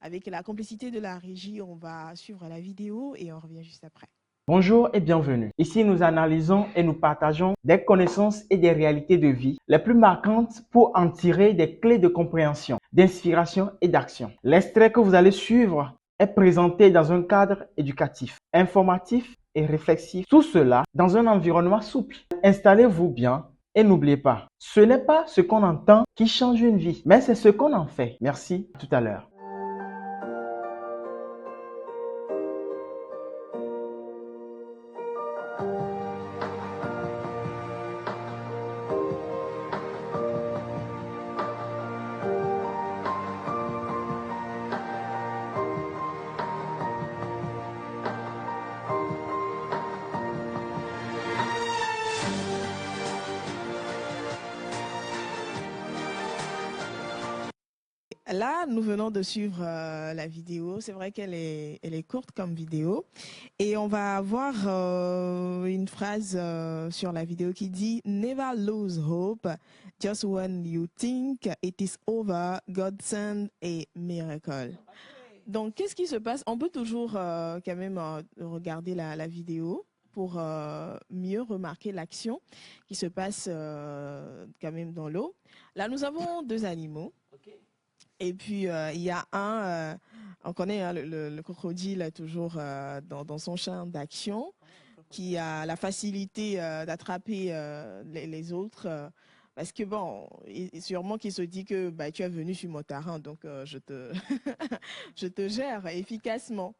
Avec la complicité de la régie, on va suivre la vidéo et on revient juste après. Bonjour et bienvenue. Ici, nous analysons et nous partageons des connaissances et des réalités de vie les plus marquantes pour en tirer des clés de compréhension, d'inspiration et d'action. L'extrait que vous allez suivre est présenté dans un cadre éducatif, informatif et réflexif. Tout cela dans un environnement souple. Installez-vous bien et n'oubliez pas, ce n'est pas ce qu'on entend qui change une vie, mais c'est ce qu'on en fait. Merci, à tout à l'heure. Là, nous venons de suivre la vidéo. C'est vrai elle est courte comme vidéo. Et on va avoir une phrase sur la vidéo qui dit « Never lose hope. Just when you think it is over, God send a miracle. » Donc, qu'est-ce qui se passe? On peut toujours quand même regarder la vidéo pour mieux remarquer l'action qui se passe quand même dans l'eau. Là, nous avons deux animaux. Et puis, il y a on connaît hein, le crocodile toujours dans son champ d'action, qui a la facilité d'attraper les autres. Parce que bon, sûrement qu'il se dit que bah, tu es venu sur mon terrain, donc je te gère efficacement.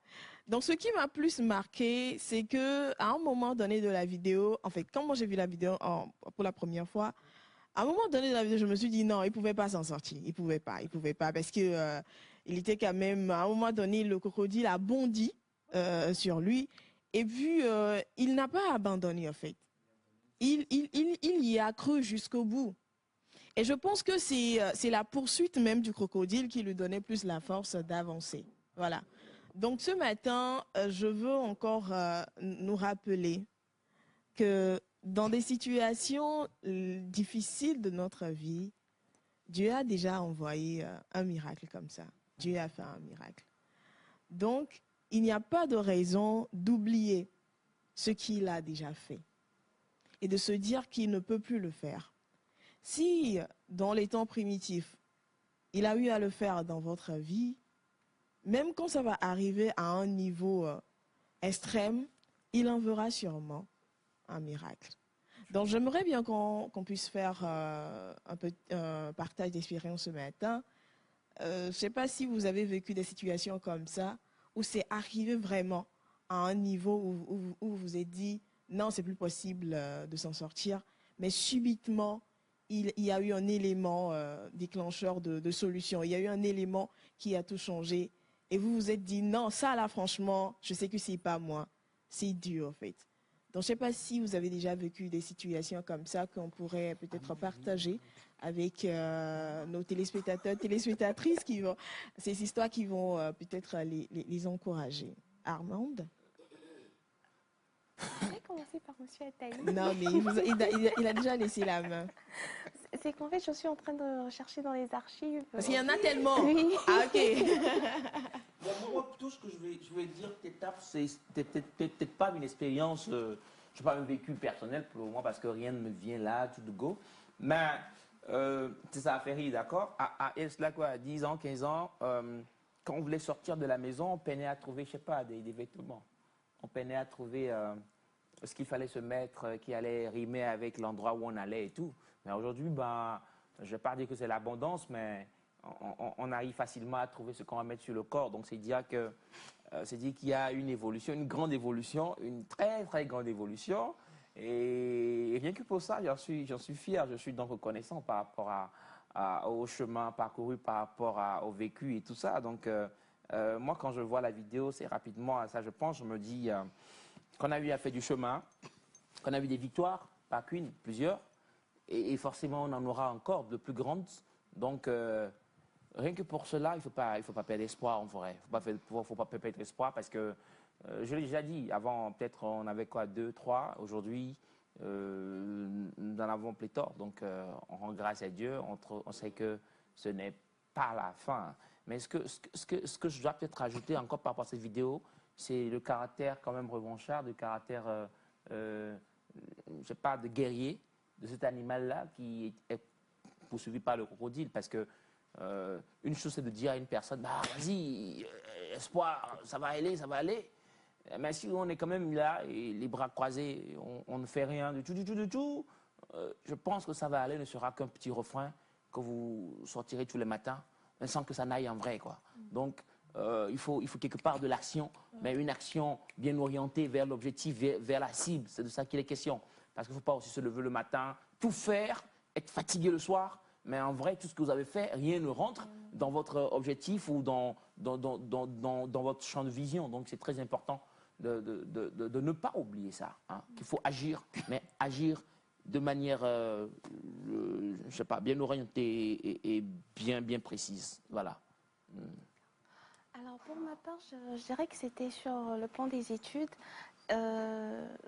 Donc, ce qui m'a plus marqué, c'est que à un moment donné de la vidéo, en fait, quand moi j'ai vu la vidéo pour la première fois, à un moment donné dans la vidéo, je me suis dit non, il pouvait pas s'en sortir. Il pouvait pas, parce que il était quand même, à un moment donné, le crocodile a bondi sur lui, et puis il n'a pas abandonné en fait. Il y a cru jusqu'au bout. Et je pense que c'est la poursuite même du crocodile qui lui donnait plus la force d'avancer. Voilà. Donc ce matin, je veux encore nous rappeler que dans des situations difficiles de notre vie, Dieu a déjà envoyé un miracle comme ça. Dieu a fait un miracle. Donc, il n'y a pas de raison d'oublier ce qu'il a déjà fait et de se dire qu'il ne peut plus le faire. Si, dans les temps primitifs, il a eu à le faire dans votre vie, même quand ça va arriver à un niveau extrême, il en verra sûrement un miracle. Donc, j'aimerais bien qu'on puisse faire un peu partage d'expérience ce matin. Je ne sais pas si vous avez vécu des situations comme ça, où c'est arrivé vraiment à un niveau où vous vous êtes dit, non, c'est plus possible de s'en sortir, mais subitement, il y a eu un élément déclencheur de solution. Il y a eu un élément qui a tout changé. Et vous vous êtes dit, non, ça là, franchement, je sais que c'est pas moi, c'est Dieu en fait. Donc, je ne sais pas si vous avez déjà vécu des situations comme ça qu'on pourrait peut-être partager avec nos téléspectateurs, téléspectatrices, ces histoires qui vont peut-être les encourager. Armande? Je vais commencer par Monsieur Attali. Non, mais il a déjà laissé la main. C'est qu'en fait, je suis en train de rechercher dans les archives. Parce qu'il y en a tellement. Oui. Ah, ok. Moi, tout ce que je vais dire, TETAP, c'est peut-être pas une expérience, je n'ai pas un vécu personnel pour moi parce que rien ne me vient là, tout de go. Mais ça a fait rire, d'accord? Cela quoi, 10 ans, 15 ans, quand on voulait sortir de la maison, on peinait à trouver, je sais pas, des vêtements. On peinait à trouver ce qu'il fallait se mettre, qui allait rimer avec l'endroit où on allait et tout. Mais aujourd'hui, ben, je ne vais pas dire que c'est l'abondance, mais on arrive facilement à trouver ce qu'on va mettre sur le corps. Donc, c'est dire qu'il y a une évolution, une grande évolution, une très, très grande évolution. Et rien que pour ça, j'en suis fier. Je suis donc reconnaissant par rapport au chemin parcouru, par rapport au vécu et tout ça. Donc, moi, quand je vois la vidéo, c'est rapidement à ça je pense. Je me dis qu'on a eu à faire du chemin, qu'on a eu des victoires, pas qu'une, plusieurs. Et forcément, on en aura encore de plus grandes. Donc, rien que pour cela, il faut pas perdre espoir en vrai. Il ne faut pas perdre espoir parce que, je l'ai déjà dit, avant, peut-être on avait quoi, 2, 3. Aujourd'hui, nous en avons pléthore. Donc, on rend grâce à Dieu. On sait que ce n'est pas la fin. Mais ce que je dois peut-être rajouter encore par rapport à cette vidéo, c'est le caractère quand même revanchard, le caractère, je sais pas, de guerrier de cet animal-là qui est poursuivi par le crocodile. Parce que une chose, c'est de dire à une personne, bah, vas-y, espoir, ça va aller, ça va aller. Mais si on est quand même là, et les bras croisés, on ne fait rien du tout, je pense que ça va aller, ne sera qu'un petit refrain que vous sortirez tous les matins, mais sans que ça n'aille en vrai, quoi. Donc, il faut quelque part de l'action, mais une action bien orientée vers l'objectif, vers la cible. C'est de ça qu'il est question. Parce qu'il ne faut pas aussi se lever le matin, tout faire, être fatigué le soir, mais en vrai, tout ce que vous avez fait, rien ne rentre dans votre objectif ou dans votre champ de vision. Donc, c'est très important de ne pas oublier ça, hein, qu'il faut agir, mais agir de manière, je sais pas, bien orientée et bien précise. Voilà. Alors pour ma part, je dirais que c'était sur le plan des études.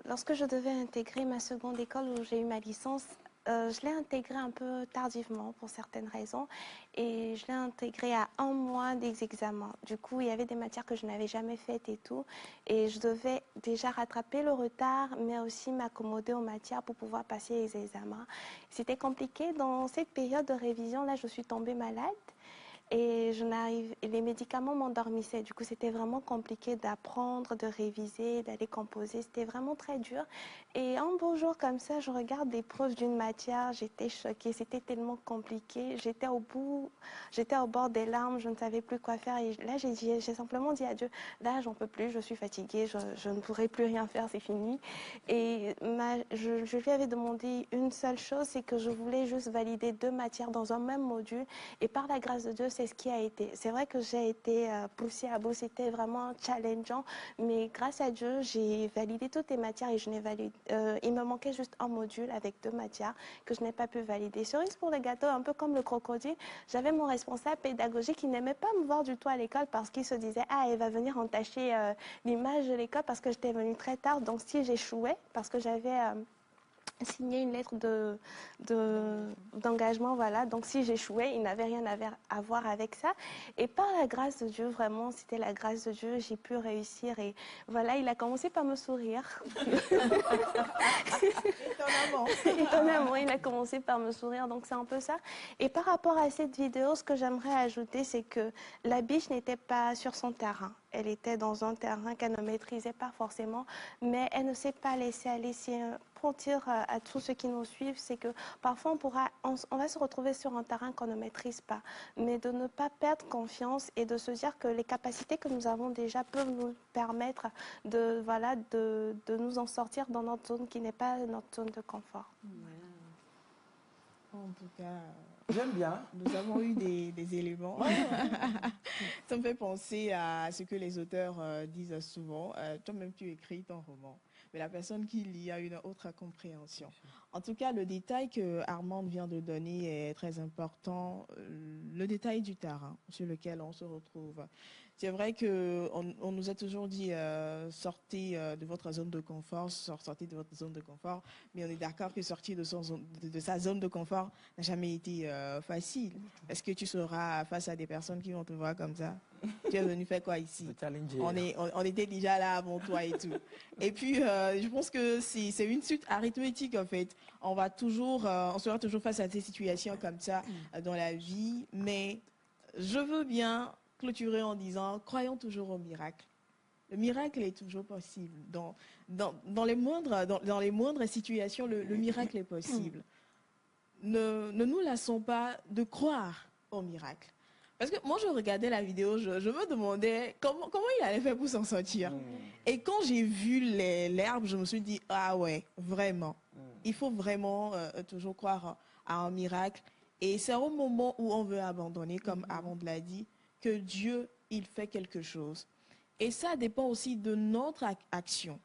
Lorsque je devais intégrer ma seconde école où j'ai eu ma licence, je l'ai intégrée un peu tardivement pour certaines raisons et je l'ai intégrée à 1 mois des examens. Du coup, il y avait des matières que je n'avais jamais faites et tout et je devais déjà rattraper le retard mais aussi m'accommoder aux matières pour pouvoir passer les examens. C'était compliqué. Dans cette période de révision, là, je suis tombée malade. Et les médicaments m'endormissaient. Du coup, c'était vraiment compliqué d'apprendre, de réviser, d'aller composer. C'était vraiment très dur. Et un beau jour comme ça, je regarde des preuves d'une matière. J'étais choquée. C'était tellement compliqué. J'étais au bord des larmes. Je ne savais plus quoi faire. Et là, j'ai simplement dit à Dieu, là, j'en peux plus. Je suis fatiguée. Je ne pourrai plus rien faire. C'est fini. Et je lui avais demandé une seule chose, c'est que je voulais juste valider 2 matières dans un même module. Et par la grâce de Dieu, c'est ce qui a été. C'est vrai que j'ai été poussée à bout, c'était vraiment challengeant, mais grâce à Dieu, j'ai validé toutes les matières et je n'ai validé. Il me manquait juste un module avec 2 matières que je n'ai pas pu valider. Cerise pour le gâteau, un peu comme le crocodile, j'avais mon responsable pédagogique qui n'aimait pas me voir du tout à l'école parce qu'il se disait ah, elle va venir entacher l'image de l'école parce que j'étais venue très tard. Donc si j'échouais, parce que j'avais signé une lettre d'engagement, voilà. Donc si j'échouais, il n'avait rien à voir avec ça. Et par la grâce de Dieu, vraiment, c'était la grâce de Dieu, j'ai pu réussir. Et voilà, il a commencé par me sourire. Étonnamment. Étonnamment, il a commencé par me sourire, donc c'est un peu ça. Et par rapport à cette vidéo, ce que j'aimerais ajouter, c'est que la biche n'était pas sur son terrain. Elle était dans un terrain qu'elle ne maîtrisait pas forcément, mais elle ne s'est pas laissée aller. Pour dire à tous ceux qui nous suivent, c'est que parfois on va se retrouver sur un terrain qu'on ne maîtrise pas, mais de ne pas perdre confiance et de se dire que les capacités que nous avons déjà peuvent nous permettre de nous en sortir dans notre zone qui n'est pas notre zone de confort. En tout cas, J'aime bien. nous avons eu des éléments. Ça me fait penser à ce que les auteurs disent souvent. Toi-même, tu écris ton roman, mais la personne qui lit a une autre compréhension. En tout cas, le détail que Armande vient de donner est très important. Le détail du terrain sur lequel on se retrouve. C'est vrai qu'on nous a toujours dit sortez de votre zone de confort, sortez de votre zone de confort, mais on est d'accord que sortir de sa zone de confort n'a jamais été facile. Est-ce que tu seras face à des personnes qui vont te voir comme ça? Tu es venu faire quoi ici? On était déjà là avant toi et tout. Et puis, je pense que c'est une suite arithmétique en fait. On sera toujours face à des situations comme ça dans la vie, mais je veux bien clôturer en disant, croyons toujours au miracle. Le miracle est toujours possible. Dans les moindres situations, le miracle est possible. Ne nous lassons pas de croire au miracle. Parce que moi, je regardais la vidéo, je me demandais comment il allait faire pour s'en sortir. Et quand j'ai vu l'herbe, je me suis dit, ah ouais, vraiment. Il faut vraiment toujours croire à un miracle. Et c'est au moment où on veut abandonner, comme Armande l'a dit, que Dieu, il fait quelque chose. Et ça dépend aussi de notre action.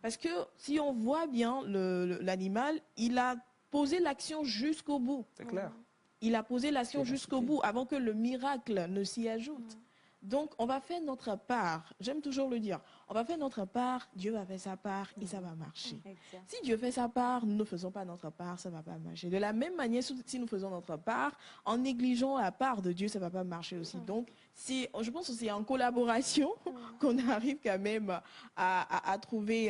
Parce que si on voit bien l'animal, il a posé l'action jusqu'au bout. C'est clair. Il a posé l'action jusqu'au bout, avant que le miracle ne s'y ajoute. Donc, on va faire notre part. J'aime toujours le dire. On va faire notre part, Dieu va faire sa part et ça va marcher. Exact. Si Dieu fait sa part, nous ne faisons pas notre part, ça ne va pas marcher. De la même manière, si nous faisons notre part, en négligeant la part de Dieu, ça ne va pas marcher aussi. Donc, je pense que c'est en collaboration qu'on arrive quand même à trouver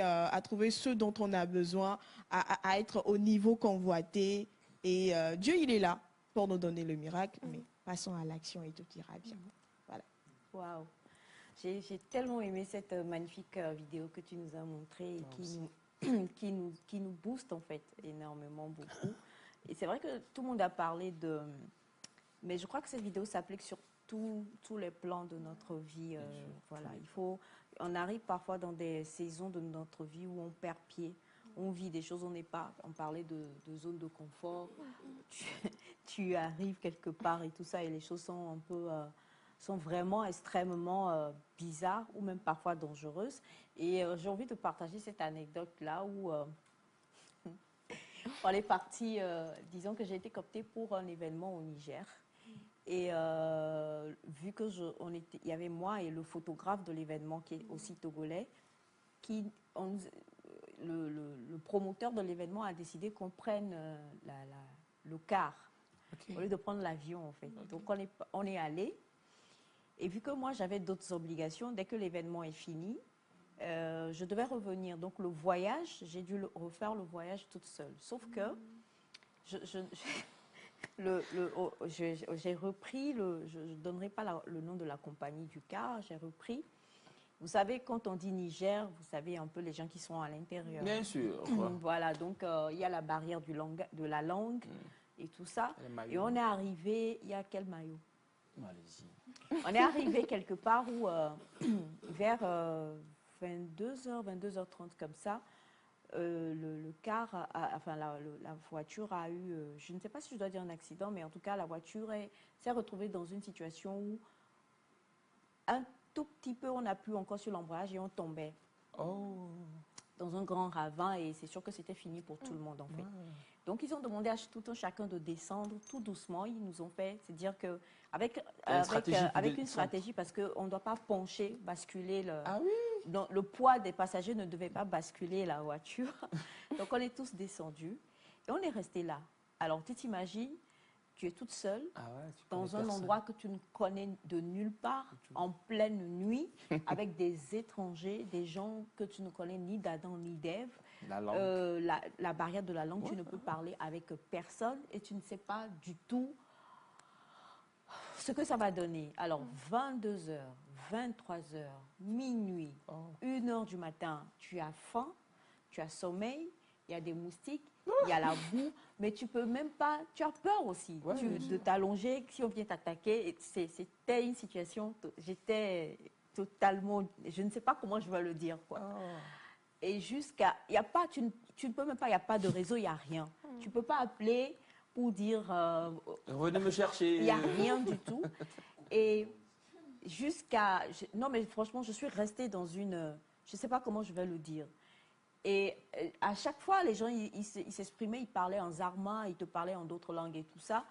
ce dont on a besoin, à être au niveau convoité. Et Dieu, il est là pour nous donner le miracle, mais passons à l'action et tout ira bien. Voilà. Waouh. J'ai tellement aimé cette magnifique vidéo que tu nous as montrée et qui nous booste en fait énormément beaucoup. Et c'est vrai que tout le monde a parlé de... Mais je crois que cette vidéo s'applique sur tous les plans de notre vie. Voilà, on arrive parfois dans des saisons de notre vie où on perd pied. On vit des choses, on parlait de zone de confort. Tu arrives quelque part et tout ça et les choses sont un peu... sont vraiment extrêmement bizarres ou même parfois dangereuses. Et j'ai envie de partager cette anecdote-là où on est parti, disons que j'ai été cooptée pour un événement au Niger. Et vu que il y avait moi et le photographe de l'événement qui est aussi togolais, le promoteur de l'événement a décidé qu'on prenne le car au lieu de prendre l'avion en fait. Donc on est allé. Et vu que moi, j'avais d'autres obligations, dès que l'événement est fini, je devais revenir. Donc, le voyage, j'ai dû refaire le voyage toute seule. Sauf que j'ai repris, je ne donnerai pas le nom de la compagnie du car, j'ai repris. Vous savez, quand on dit Niger, vous savez un peu les gens qui sont à l'intérieur. Bien sûr. Voilà, donc il y a la barrière de la langue et tout ça. Et on est arrivé, il y a quel maillot? Allez-y. On est arrivé quelque part où, vers 22h, 22h30 comme ça, le car, enfin la voiture a eu, je ne sais pas si je dois dire un accident, mais en tout cas la voiture s'est retrouvée dans une situation où un tout petit peu on a pu encore sur l'embrayage et on tombait dans un grand ravin et c'est sûr que c'était fini pour tout le monde en fait. Donc, ils ont demandé à tout un chacun de descendre tout doucement. Ils nous ont fait, c'est-à-dire qu'avec une stratégie, parce qu'on ne doit pas pencher, basculer. Le poids des passagers ne devait pas basculer la voiture. Donc, on est tous descendus et on est restés là. Alors, tu t'imagines, tu es toute seule dans un endroit que tu ne connais de nulle part, en pleine nuit, avec des étrangers, des gens que tu ne connais ni d'Adam ni d'Ève. La barrière de la langue, tu ne peux parler avec personne et tu ne sais pas du tout ce que ça va donner. Alors, 22h, 23h, minuit, 1h du matin, tu as faim, tu as sommeil, il y a des moustiques, il y a la boue, mais tu peux même pas, tu as peur aussi de t'allonger si on vient t'attaquer. C'était une situation, j'étais totalement, je ne sais pas comment je vais le dire, quoi. Et jusqu'à, il y a pas, tu ne peux même pas, il n'y a pas de réseau, il n'y a rien. Tu ne peux pas appeler pour dire... Venez me chercher. Il n'y a rien du tout. Et jusqu'à... Non, mais franchement, je suis restée dans une... Je ne sais pas comment je vais le dire. Et à chaque fois, les gens, ils s'exprimaient, ils parlaient en zarma, ils te parlaient en d'autres langues et tout ça.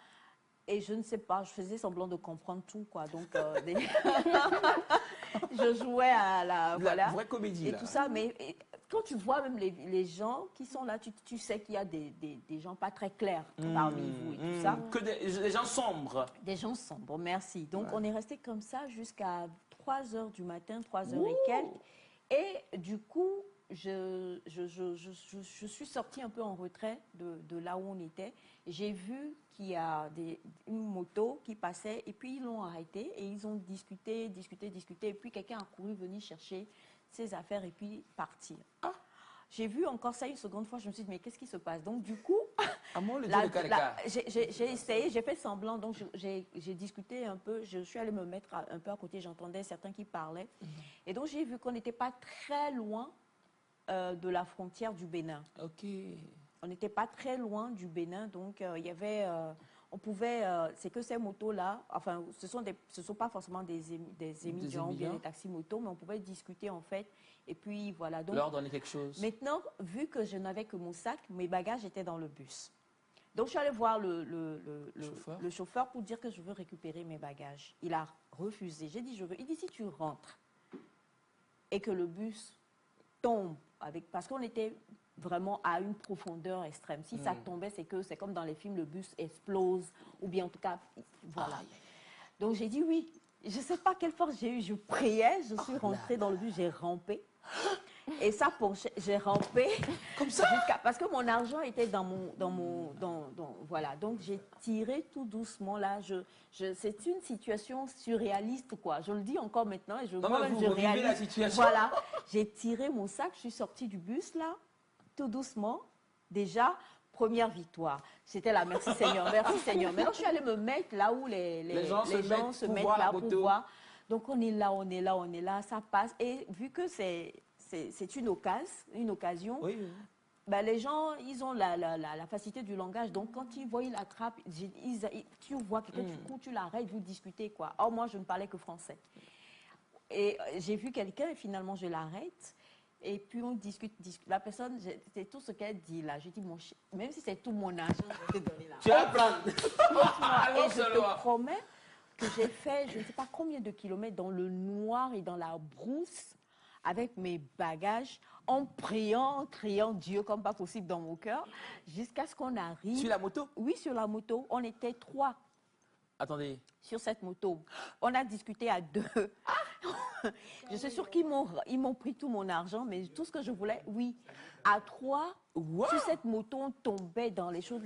Et je ne sais pas, je faisais semblant de comprendre tout, quoi. Donc, je jouais à la vraie comédie, et là. tout ça. Mais quand tu vois même les gens qui sont là, tu sais qu'il y a des gens pas très clairs parmi vous et tout ça. Que des gens sombres. Des gens sombres, merci. Donc, on est resté comme ça jusqu'à 3h du matin, 3h et quelques. Et du coup, je suis sortie un peu en retrait de là où on était. J'ai vu qu'il y a une moto qui passait et puis ils l'ont arrêté et ils ont discuté. Et puis quelqu'un a couru venir chercher ses affaires et puis partir. J'ai vu encore ça une seconde fois, je me suis dit mais qu'est-ce qui se passe? Donc du coup, j'ai essayé, j'ai fait semblant, donc j'ai discuté un peu, je suis allée me mettre un peu à côté, j'entendais certains qui parlaient. Et donc j'ai vu qu'on n'était pas très loin de la frontière du Bénin. Ok. On n'était pas très loin du Bénin, donc il y avait, on pouvait, c'est que ces motos-là, enfin, ce sont pas forcément des émigrants ou bien des taxis-motos, mais on pouvait discuter en fait, et puis voilà. Donc, leur donner quelque chose. maintenant, vu que je n'avais que mon sac, mes bagages étaient dans le bus. Donc, je suis allée voir Chauffeur. le chauffeur pour dire que je veux récupérer mes bagages. Il a refusé. J'ai dit, je veux. Il dit, si tu rentres et que le bus tombe, parce qu'on était vraiment à une profondeur extrême. Si ça tombait, c'est comme dans les films, le bus explose, ou bien en tout cas, voilà. Donc, j'ai dit oui. Je ne sais pas quelle force j'ai eu. Je priais, je suis rentrée dans le bus, j'ai rampé. Et ça, j'ai rampé. Comme ça parce que mon argent était voilà. Donc, j'ai tiré tout doucement là. C'est une situation surréaliste, quoi. Je le dis encore maintenant. Et moi-même, je réalise. La situation. Voilà. J'ai tiré mon sac, je suis sortie du bus là, tout doucement. Déjà, première victoire. C'était là, merci Seigneur, merci Seigneur. Maintenant, je suis allée me mettre là où les gens se mettent là pour voir. Donc, on est là, ça passe. Et vu que c'est une occasion, Oui. ben, les gens, ils ont la facilité du langage. Donc, quand ils voient, ils l'attrapent, tu vois quelqu'un, tu l'arrêtes, vous discutez, quoi. Or, moi, je ne parlais que français. Et j'ai vu quelqu'un, et finalement, je l'arrête. Et puis, on discute. La personne, c'est tout ce qu'elle dit, là. Je dis, même si c'est tout mon argent, je vais te donner là. Tu vas prendre. Et je te promets que j'ai fait, je ne sais pas combien de kilomètres dans le noir et dans la brousse, avec mes bagages, en priant, criant Dieu comme pas possible dans mon cœur, jusqu'à ce qu'on arrive. Sur la moto? Oui, sur la moto. On était 3. Attendez. Sur cette moto. On a discuté à 2. Je suis sûre qu'ils m'ont pris tout mon argent, mais tout ce que je voulais, oui. À 3, sur cette moto, on tombait dans les choses,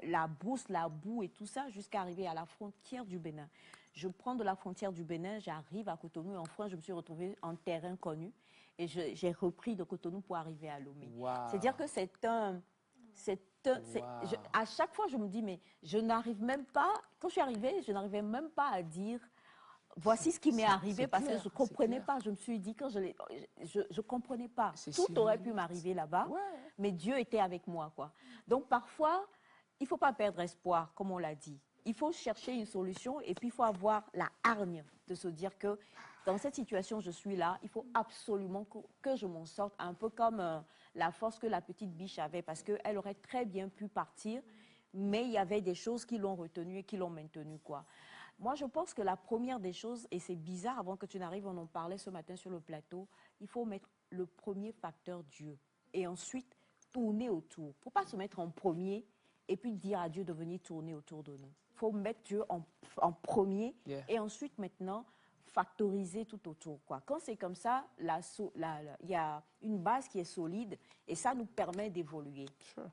la brousse, la boue et tout ça, jusqu'à arriver à la frontière du Bénin. Je prends de la frontière du Bénin, j'arrive à Cotonou. En France, je me suis retrouvée en terrain connu. Et j'ai repris de Cotonou pour arriver à Lomé. Wow. C'est-à-dire que à chaque fois, je me dis, mais je n'arrive même pas, quand je suis arrivée, je n'arrivais même pas à dire, voici ce qui m'est arrivé, parce que je ne comprenais pas. Je me suis dit, quand je ne comprenais pas. Tout aurait pu m'arriver là-bas, mais Dieu était avec moi, quoi. Donc, parfois, il ne faut pas perdre espoir, comme on l'a dit. Il faut chercher une solution et puis il faut avoir la hargne de se dire que dans cette situation, je suis là, il faut absolument que je m'en sorte, un peu comme la force que la petite biche avait, parce qu'elle aurait très bien pu partir, mais il y avait des choses qui l'ont retenue et qui l'ont maintenue, quoi. Moi, je pense que la première des choses, et c'est bizarre, avant que tu n'arrives, on en parlait ce matin sur le plateau, il faut mettre le premier facteur Dieu et ensuite tourner autour. Il ne faut pas se mettre en premier et puis dire à Dieu de venir tourner autour de nous. Il faut mettre Dieu en premier et ensuite maintenant factoriser tout autour, quoi. Quand c'est comme ça, il y a une base qui est solide et ça nous permet d'évoluer. Sure.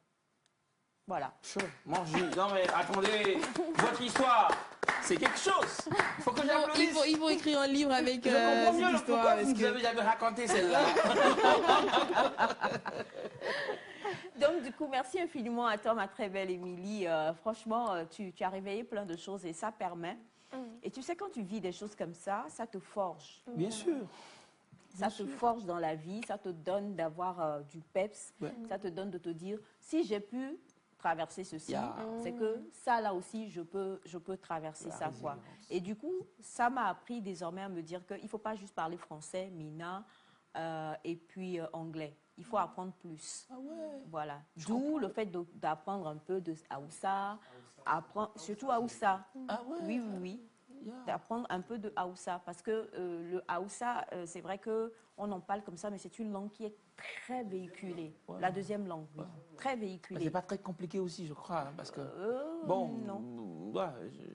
Voilà. Sure. Manger. Non mais attendez, votre histoire, c'est quelque chose. Il faut que j'applaudisse. Il faut écrire un livre avec Je comprends mieux cette histoire. pourquoi vous nous avez jamais raconté celle-là. Donc, du coup, merci infiniment à toi, ma très belle Émilie. Franchement, tu as réveillé plein de choses et ça permet. Et tu sais, quand tu vis des choses comme ça te forge. Bien sûr. Ça te forge dans la vie, ça te donne d'avoir du peps, ça te donne de te dire, si j'ai pu traverser ceci, c'est que ça, là aussi, je peux traverser ça, quoi. Et du coup, ça m'a appris désormais à me dire qu'il ne faut pas juste parler français, Mina, et puis anglais. Il faut apprendre plus. Voilà. D'où le fait d'apprendre un peu de Haoussa, surtout Haoussa. Oui. D'apprendre un peu de Haoussa. Parce que le Haoussa, c'est vrai qu'on en parle comme ça, mais c'est une langue qui est très véhiculée. La deuxième langue, très véhiculée. C'est pas très compliqué aussi, je crois, hein, parce que... non.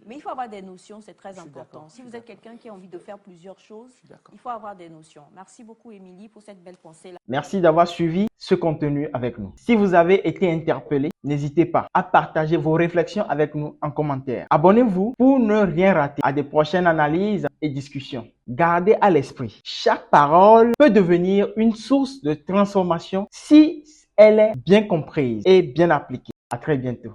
Mais il faut avoir des notions, c'est très important. Si vous êtes quelqu'un qui a envie de faire plusieurs choses, il faut avoir des notions. Merci beaucoup, Émilie, pour cette belle pensée-là. Merci d'avoir suivi ce contenu avec nous. Si vous avez été interpellé, n'hésitez pas à partager vos réflexions avec nous en commentaire. Abonnez-vous pour ne rien rater à des prochaines analyses et discussions. Gardez à l'esprit, chaque parole peut devenir une source de transformation si elle est bien comprise et bien appliquée. À très bientôt.